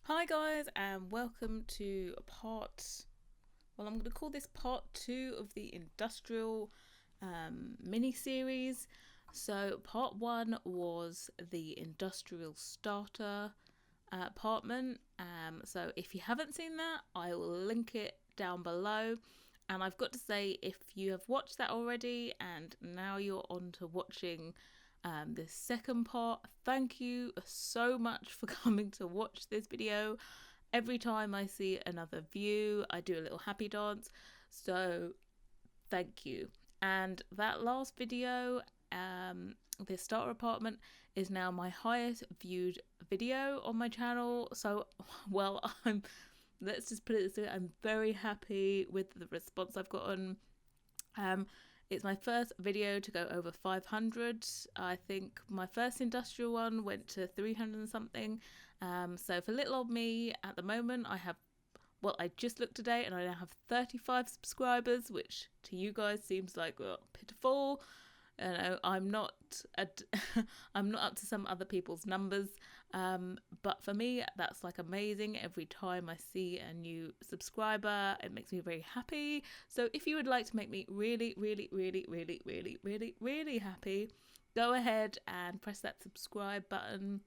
Hi guys, and welcome to I'm going to call this part 2 of the industrial mini series. So part 1 was the industrial starter apartment. So if you haven't seen that, I will link it down below. And I've got to say, if you have watched that already and now you're on to watching the second part, thank you so much for coming to watch this video. Every time I see another view, I do a little happy dance, so thank you. And that last video, the starter apartment, is now my highest viewed video on my channel. So well, let's just put it this way, I'm very happy with the response I've gotten. It's my first video to go over 500. I think my first industrial one went to 300 and something. So for little old me at the moment, I just looked today and I now have 35 subscribers, which to you guys seems like, well, pitiful. You know, I'm not I'm not up to some other people's numbers, but for me that's like amazing. Every time I see a new subscriber, it makes me very happy. So if you would like to make me really happy, go ahead and press that subscribe button,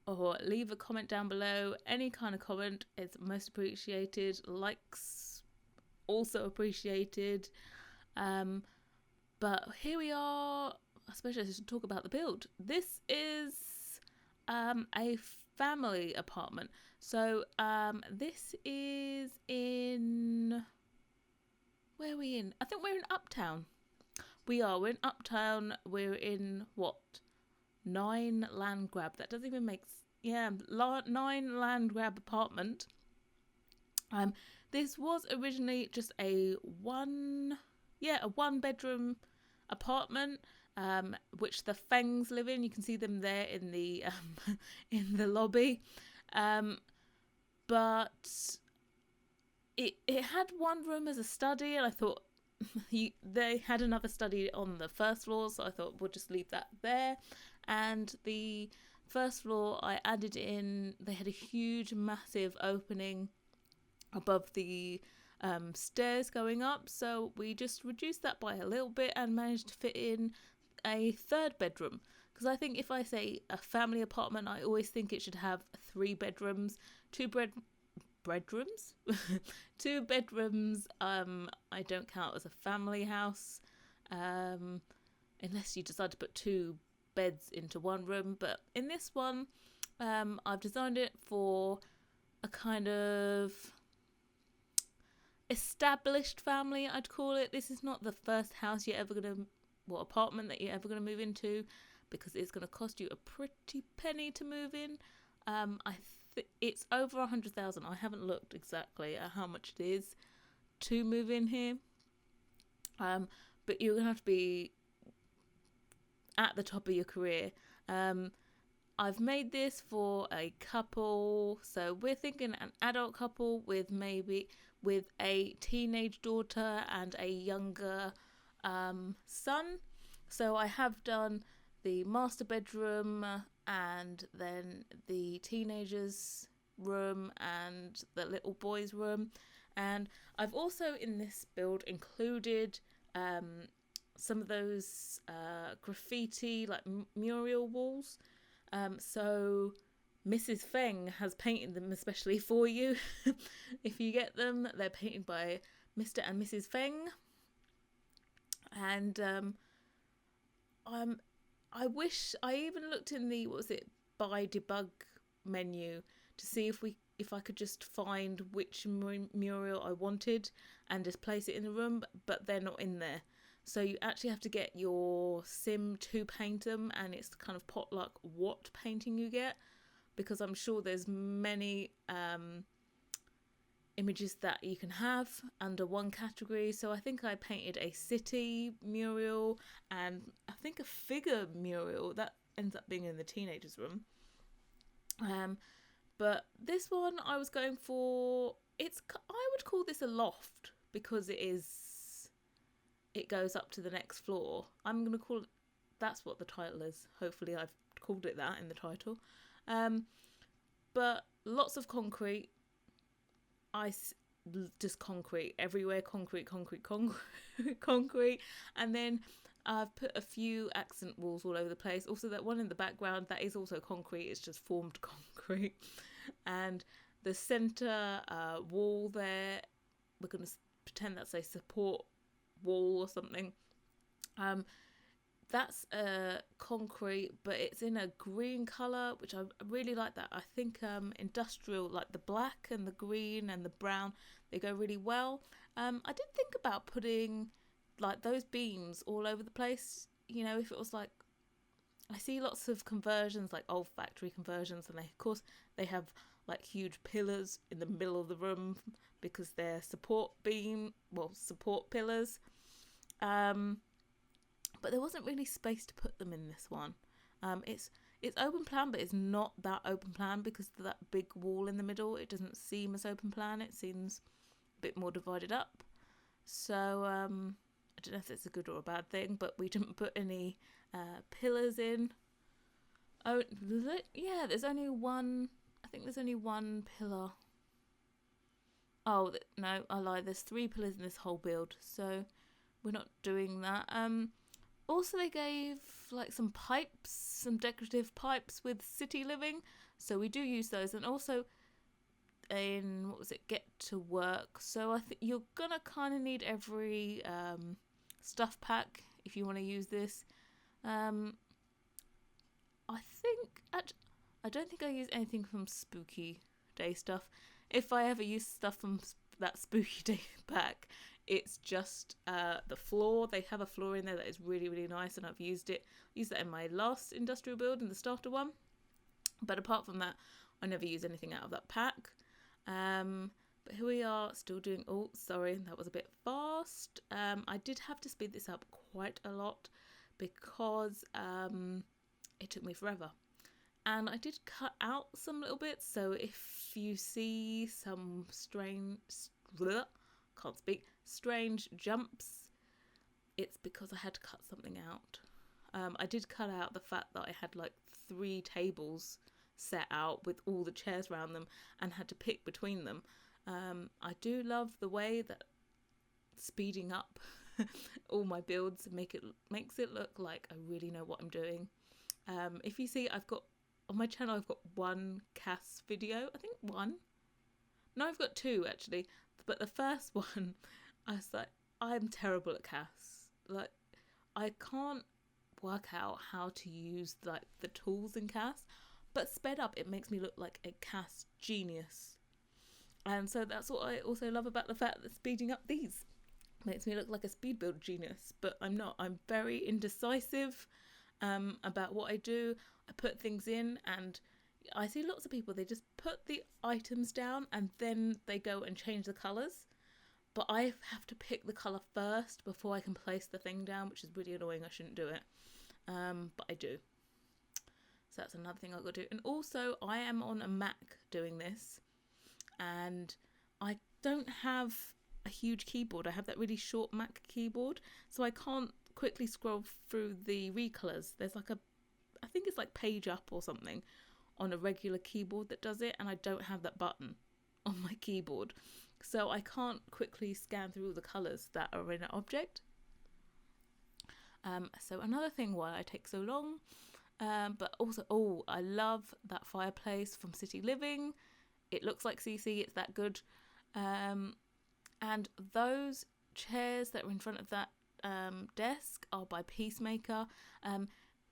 or leave a comment down below. Any kind of comment is most appreciated. Likes also appreciated. But here we are. I suppose I should talk about the build. This is a family apartment. So this is in... Where are we in? I think we're in Uptown. We're in Uptown. We're in what? 9 land grab. That doesn't even make... Yeah, 9 land grab apartment. This was originally just a one bedroom apartment, which the Fangs live in. You can see them there in the in the lobby, but it had one room as a study, and I thought they had another study on the first floor, so I thought we'll just leave that there. And the first floor I added in, they had a huge massive opening above the stairs going up, so we just reduced that by a little bit and managed to fit in a third bedroom. Because I think if I say a family apartment, I always think it should have 3 bedrooms, 2 bedrooms. 2 bedrooms. I don't count as a family house, unless you decide to put 2 beds into one room. But in this one, I've designed it for a kind of established family, I'd call it. This is not the first house you're ever apartment that you're ever gonna move into, because it's gonna cost you a pretty penny to move in. It's over 100,000. I haven't looked exactly at how much it is to move in here, but you're gonna have to be at the top of your career. I've made this for a couple, so we're thinking an adult couple with a teenage daughter and a younger son. So I have done the master bedroom and then the teenagers room and the little boys room, and I've also in this build included some of those graffiti, like mural walls. So Mrs. Feng has painted them especially for you. If you get them, they're painted by Mr. and Mrs. Feng. And I wish I even looked in the buy debug menu to see if I could just find which mural I wanted and just place it in the room, but they're not in there. So you actually have to get your sim to paint them, and it's kind of potluck what painting you get, because I'm sure there's many images that you can have under one category. So I think I painted a city mural and I think a figure mural that ends up being in the teenagers room. But this one I was going for, I would call this a loft, because it goes up to the next floor. I'm going to call it, that's what the title is. Hopefully I've called it that in the title. but lots of concrete. Just concrete everywhere, concrete, concrete. And then I've put a few accent walls all over the place. Also, that one in the background, that is also concrete. It's just formed concrete. And the center wall there, we're going to pretend that's a support wall or something. That's concrete, but it's in a green colour, which I really like that. I think industrial, like the black and the green and the brown, they go really well. I did think about putting like those beams all over the place. You know, if it was like, I see lots of conversions, like old factory conversions, and of course they have like huge pillars in the middle of the room because they're support pillars. But there wasn't really space to put them in this one. It's open plan, but it's not that open plan because of that big wall in the middle. It doesn't seem as open plan. It seems a bit more divided up. So I don't know if it's a good or a bad thing, but we didn't put any pillars in. Oh, yeah, there's only one. I think there's only one pillar. Oh, no, I lie. There's 3 pillars in this whole build, so we're not doing that. Also, they gave like some pipes, some decorative pipes with city living, so we do use those. And also in, Get to Work. So I think you're gonna kind of need every stuff pack if you want to use this. I don't think I use anything from Spooky Day stuff. If I ever use stuff from that Spooky Day pack, it's just the floor. They have a floor in there that is really, really nice, and I've used it. I used that in my last industrial build, in the starter one. But apart from that, I never use anything out of that pack. But here we are, still doing... Oh, sorry, that was a bit fast. I did have to speed this up quite a lot because it took me forever. And I did cut out some little bits, so if you see some strange jumps, it's because I had to cut something out. I did cut out the fact that I had like 3 tables set out with all the chairs around them and had to pick between them. I do love the way that speeding up all my builds makes it look like I really know what I'm doing. If you see, on my channel I've got 1 CAS video. I think 1. No, I've got 2 actually. But the first one, I was like, I'm terrible at CAS. Like, I can't work out how to use like the tools in CAS, but sped up, it makes me look like a CAS genius. And so that's what I also love about the fact that speeding up these makes me look like a speed build genius, but I'm not. I'm very indecisive about what I do. I put things in, and I see lots of people, they just put the items down and then they go and change the colours. But I have to pick the colour first before I can place the thing down, which is really annoying. I shouldn't do it. But I do. So that's another thing I've got to do. And also, I am on a Mac doing this, and I don't have a huge keyboard. I have that really short Mac keyboard, so I can't quickly scroll through the recolours. There's like I think it's like Page Up or something on a regular keyboard that does it, and I don't have that button on my keyboard, so I can't quickly scan through all the colours that are in an object. So another thing why I take so long, but also, I love that fireplace from City Living. It looks like CC, it's that good. And those chairs that are in front of that desk are by Peacemaker.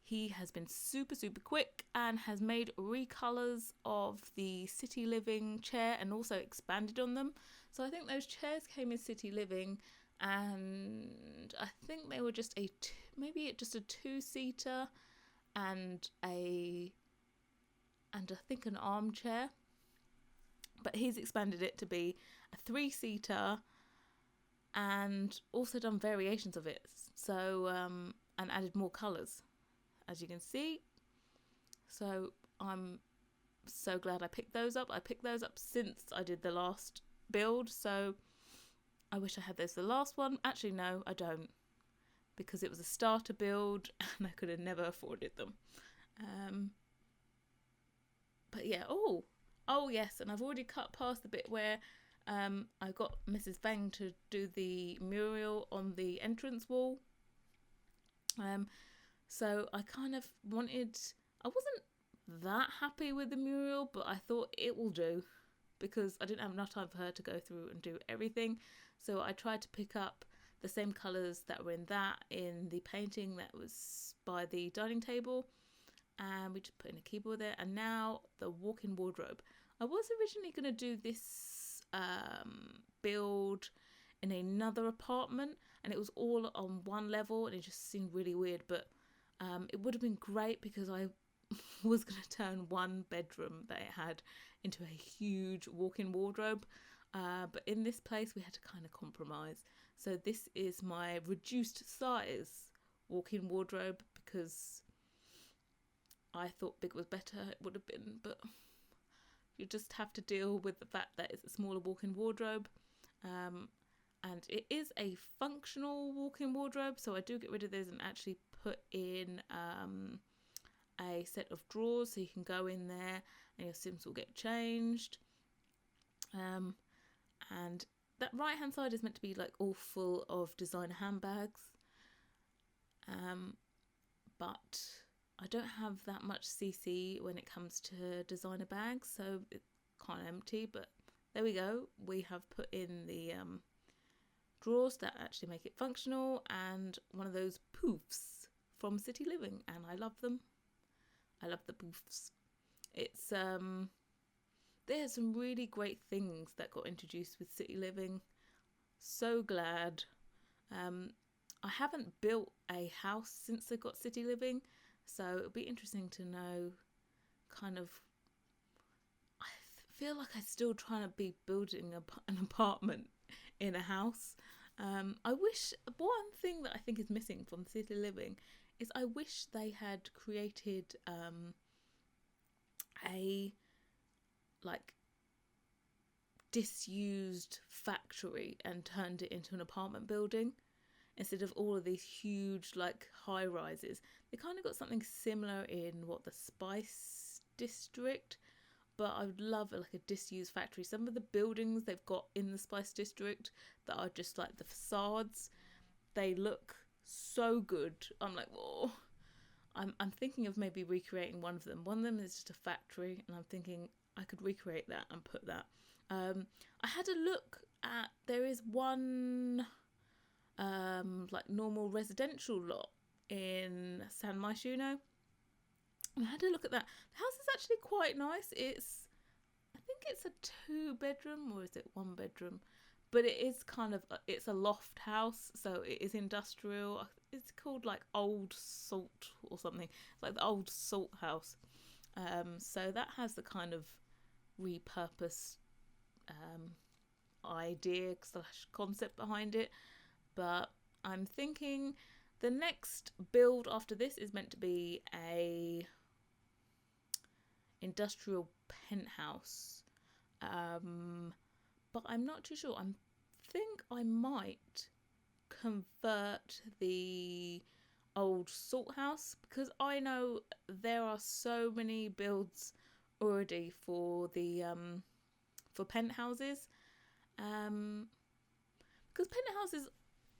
He has been super, super quick and has made recolours of the City Living chair and also expanded on them. So I think those chairs came in City Living, and I think they were just maybe just a 2-seater and I think an armchair. But he's expanded it to be a 3-seater and also done variations of it. So and added more colours, as you can see. So I'm so glad I picked those up. I picked those up since I did the last build, so I wish I had those for the last one. Actually, no, I don't, because it was a starter build and I could have never afforded them. But yeah, Oh yes, and I've already cut past the bit where I got Mrs. Fang to do the mural on the entrance wall. Um, so I kind of wanted. I wasn't that happy with the mural, but I thought it will do because I didn't have enough time for her to go through and do everything. So I tried to pick up the same colours that were in the painting that was by the dining table, and we just put in a keyboard there. And now the walk-in wardrobe. I was originally going to do this build in another apartment, and it was all on one level, and it just seemed really weird. But it would have been great because I was going to turn one bedroom that it had into a huge walk-in wardrobe. But in this place, we had to kind of compromise. So this is my reduced size walk-in wardrobe because I thought big was better. It would have been, but you just have to deal with the fact that it's a smaller walk-in wardrobe. And it is a functional walk-in wardrobe, so I do get rid of this and actually put in a set of drawers so you can go in there and your Sims will get changed. And that right hand side is meant to be like all full of designer handbags, but I don't have that much CC when it comes to designer bags, so it's kind of empty. But there we go, we have put in the drawers that actually make it functional, and one of those poofs from City Living, and I love them. I love the poofs. It's there's some really great things that got introduced with City Living. So glad. I haven't built a house since I got City Living, so it'll be interesting to know kind of. I feel like I'm still trying to be building an apartment in a house. I wish, one thing that I think is missing from City Living is I wish they had created a like disused factory and turned it into an apartment building instead of all of these huge like high rises. They kind of got something similar in the Spice District, but I would love like a disused factory. Some of the buildings they've got in the Spice District that are just like the facades, they look so good. I'm like, oh, I'm thinking of maybe recreating one of them. One of them is just a factory, and I'm thinking I could recreate that and put that. I had a look at, there is one like normal residential lot in San Myshuno. I had a look at that. The house is actually quite nice. I think it's a 2-bedroom, or is it 1-bedroom? But it is kind of, it's a loft house, so it is industrial. It's called like Old Salt or something. It's like the Old Salt House. So that has the kind of repurposed idea / concept behind it. But I'm thinking the next build after this is meant to be a industrial penthouse. But I'm not too sure. I think I might convert the old salt house because I know there are so many builds already for the for penthouses. Because penthouses,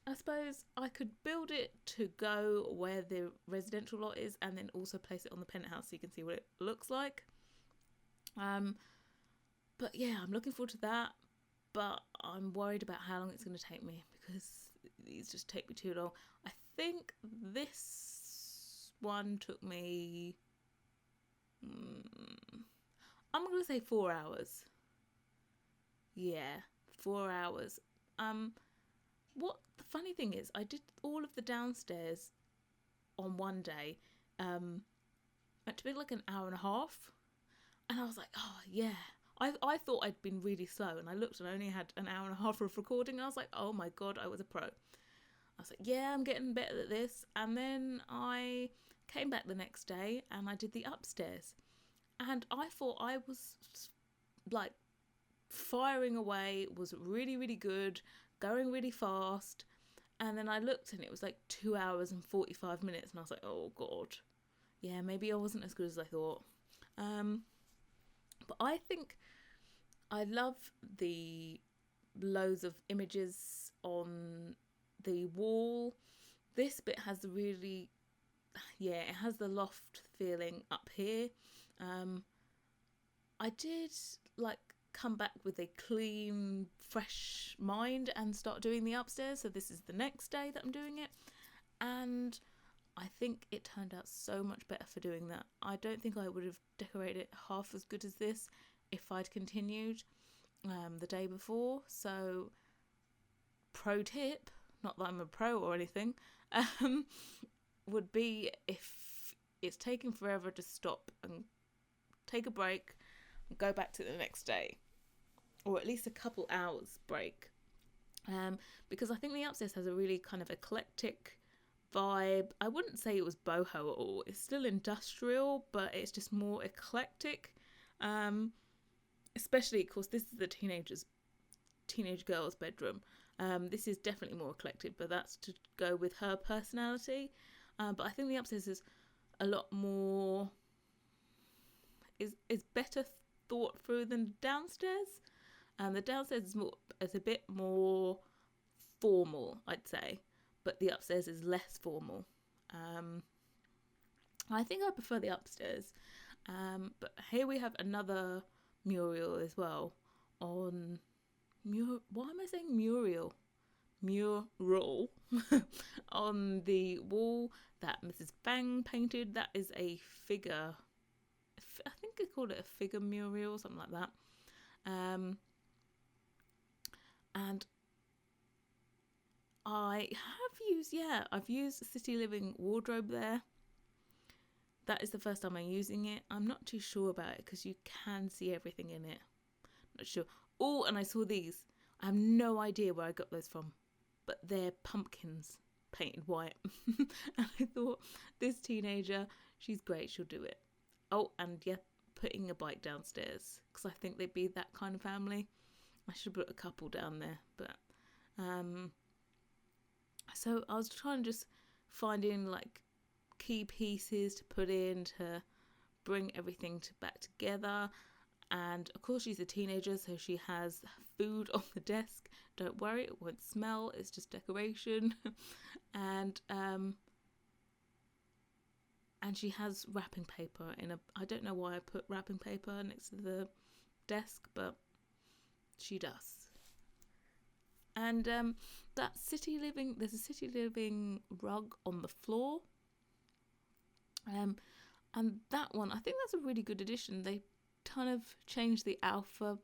I suppose I could build it to go where the residential lot is and then also place it on the penthouse so you can see what it looks like. But yeah, I'm looking forward to that. But I'm worried about how long it's going to take me because these just take me too long. I think this one took me, I'm going to say 4 hours. Yeah, 4 hours. What the funny thing is, I did all of the downstairs on one day. Meant to be like an hour and a half. And I was like, oh yeah. I thought I'd been really slow, and I looked and I only had an hour and a half of recording, and I was like, oh my god, I was a pro. I was like, yeah, I'm getting better at this. And then I came back the next day and I did the upstairs, and I thought I was like firing away, was really, really good, going really fast. And then I looked and it was like 2 hours and 45 minutes, and I was like, oh god, yeah, maybe I wasn't as good as I thought. But I think I love the loads of images on the wall. This bit has the really, yeah, it has the loft feeling up here. I did like come back with a clean, fresh mind and start doing the upstairs. So this is the next day that I'm doing it. And I think it turned out so much better for doing that. I don't think I would have decorated it half as good as this if I'd continued the day before. So, pro tip, not that I'm a pro or anything, would be if it's taking forever to stop and take a break and go back to the next day, or at least a couple hours break. Because I think the upstairs has a really kind of eclectic vibe. I wouldn't say it was boho at all. It's still industrial, but it's just more eclectic. Especially, of course, this is the teenage girl's bedroom. This is definitely more eclectic, but that's to go with her personality. But I think the upstairs is a lot more is better thought through than downstairs. The downstairs is a bit more formal, I'd say, but the upstairs is less formal. I think I prefer the upstairs. But here we have another mural as well on why am I saying mural? Mural on the wall that Mrs. Fang painted. That is a figure. I think I called it a figure mural, something like that. And I've used City Living wardrobe there. That is the first time I'm using it. I'm not too sure about it because you can see everything in it. Not sure. Oh, and I saw these. I have no idea where I got those from, but they're pumpkins painted white. And I thought, this teenager, she's great, she'll do it. Oh, and yeah, putting a bike downstairs because I think they'd be that kind of family. I should put a couple down there, but so I was trying to just finding like key pieces to put in to bring everything back together. And of course she's a teenager, so she has food on the desk. Don't worry, it won't smell, it's just decoration. And she has wrapping paper I don't know why I put wrapping paper next to the desk, but she does. And there's a City Living rug on the floor. And that one, I think that's a really good addition. They kind of changed the alpha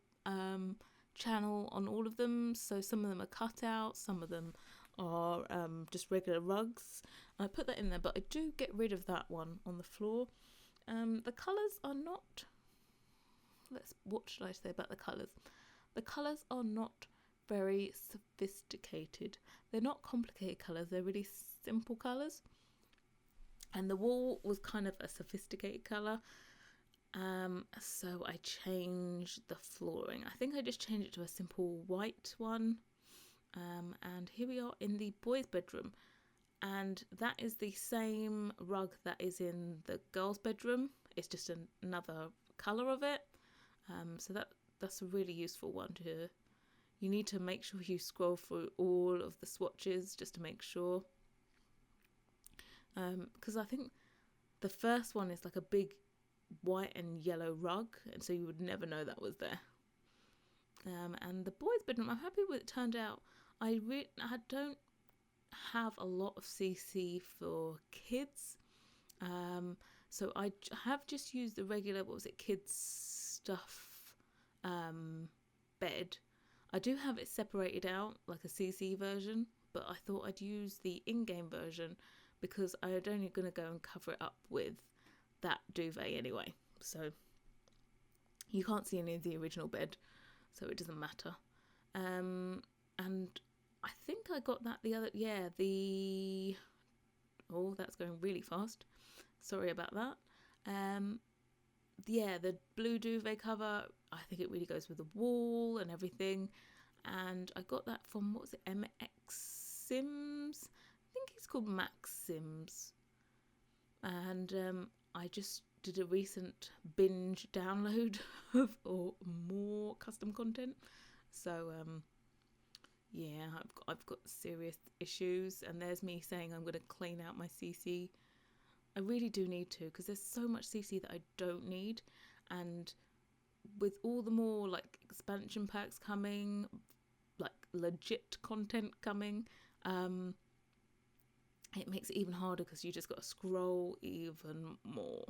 channel on all of them. So some of them are cut out, some of them are just regular rugs. I put that in there, but I do get rid of that one on the floor. The colours are not... what should I say about the colours? The colours are not very sophisticated. They're not complicated colours, they're really simple colours. And the wall was kind of a sophisticated colour. So I changed the flooring. I think I just changed it to a simple white one. And here we are in the boys' bedroom. And that is the same rug that is in the girls' bedroom. It's just another colour of it. So that's a really useful one to... You need to make sure you scroll through all of the swatches just to make sure. Because I think the first one is like a big white and yellow rug, and so you would never know that was there. And the boys' bedroom, I'm happy with it turned out. I don't have a lot of CC for kids, so I have just used the regular, kids stuff bed. I do have it separated out like a CC version, but I thought I'd use the in-game version because I'm only going to go and cover it up with that duvet anyway. So you can't see any of the original bed, so it doesn't matter. And I think I got that oh, that's going really fast. Sorry about that. The blue duvet cover, I think it really goes with the wall and everything. And I got that from, what was it, MX Sims? I think he's called Max Sims. And I just did a recent binge download of or more custom content. So yeah, I've got serious issues, and there's me saying I'm going to clean out my CC. I really do need to, because there's so much CC that I don't need, and with all the more like expansion packs coming, like legit content coming, it makes it even harder, because you just got to scroll even more.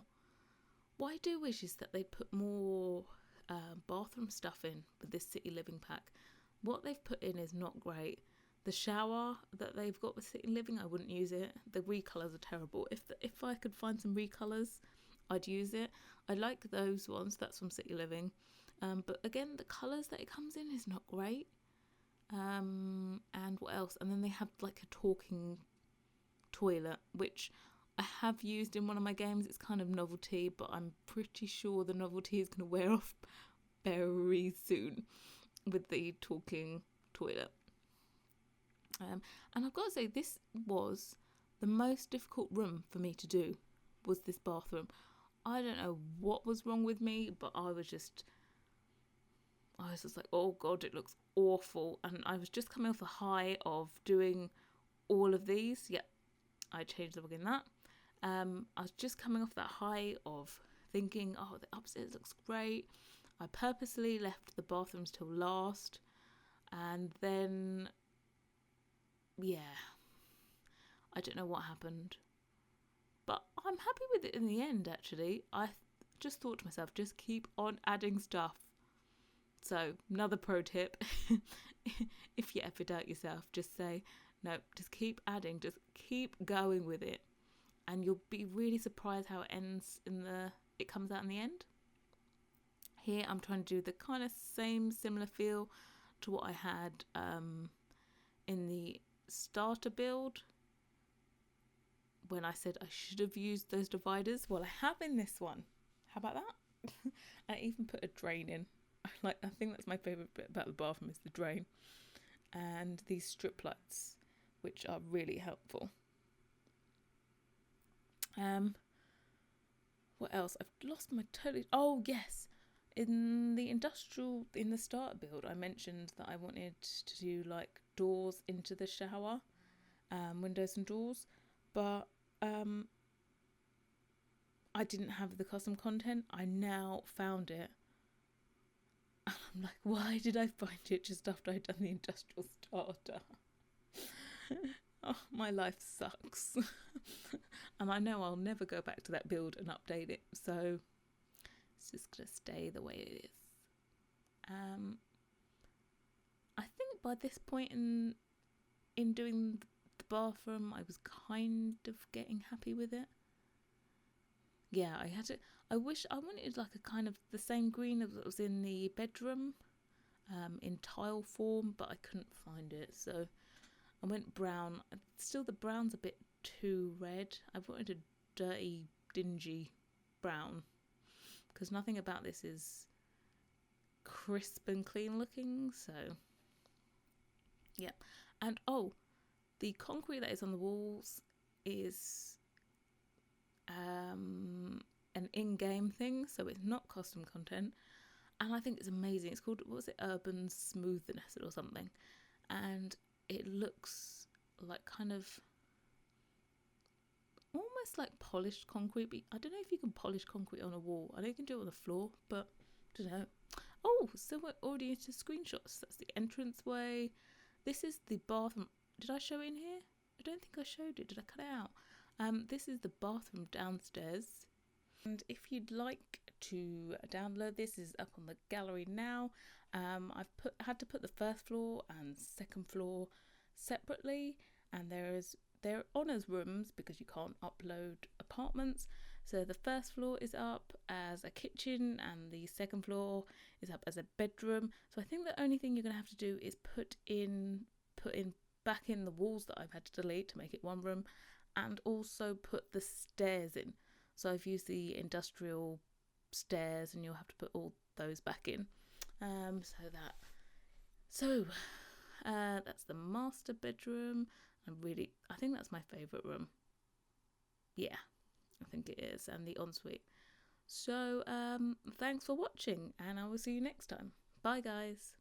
What I do wish is that they put more bathroom stuff in with this City Living pack. What they've put in is not great. The shower that they've got with City Living, I wouldn't use it. The recolours are terrible. If I could find some recolours, I'd use it. I like those ones. That's from City Living. But again, the colours that it comes in is not great. And what else? And then they have like a talking toilet, which I have used in one of my games. It's kind of novelty, but I'm pretty sure the novelty is going to wear off very soon with the talking toilet. And I've got to say, this was the most difficult room for me to do, was this bathroom. I don't know what was wrong with me, but I was just like, oh God, it looks awful. And I was just coming off the high of doing all of these. Yep, I changed the book in that. I was just coming off that high of thinking, oh, the upstairs looks great. I purposely left the bathrooms till last, and then, yeah, I don't know what happened, but I'm happy with it in the end, actually. I just thought to myself, just keep on adding stuff. So, another pro tip, if you ever doubt yourself, just say, no, just keep adding, just keep going with it, and you'll be really surprised how it comes out in the end. Here I'm trying to do the kind of similar feel to what I had in the starter build, when I said I should have used those dividers. Well, I have in this one. How about that? I even put a drain in. I think that's my favourite bit about the bathroom, is the drain. And these strip lights, which are really helpful. What else? I've lost my totally... Oh, yes. In the starter build, I mentioned that I wanted to do like doors into the shower, windows and doors, but I didn't have the custom content. I now found it. And I'm like, why did I find it just after I'd done the industrial starter? Oh, my life sucks. And I know I'll never go back to that build and update it, so it's just going to stay the way it is. I think by this point in doing the bathroom, I was kind of getting happy with it. Yeah, I wanted like a kind of the same green that was in the bedroom, in tile form, but I couldn't find it, so I went brown. Still, the brown's a bit too red. I wanted a dirty, dingy brown, because nothing about this is crisp and clean looking. So yeah. And the concrete that is on the walls is an in-game thing, so it's not custom content, and I think it's amazing. It's called, what was it, urban smoothness or something, and it looks like kind of almost like polished concrete, but I don't know if you can polish concrete on a wall. I know you can do it on the floor, but I don't know. Oh, so we're already into screenshots. That's the entranceway. This is the bathroom. Did I show it in here? I don't think I showed it. Did I cut it out? This is the bathroom downstairs. And if you'd like to download this, is up on the gallery now. I've had to put the first floor and second floor separately, and they're on as rooms because you can't upload apartments. So the first floor is up as a kitchen, and the second floor is up as a bedroom. So I think the only thing you're going to have to do is put back in the walls that I've had to delete to make it one room, and also put the stairs in. So I've used the industrial stairs, and you'll have to put all those back in. That's the master bedroom. I think that's my favourite room. Yeah, I think it is. And the ensuite. So thanks for watching, and I will see you next time. Bye, guys.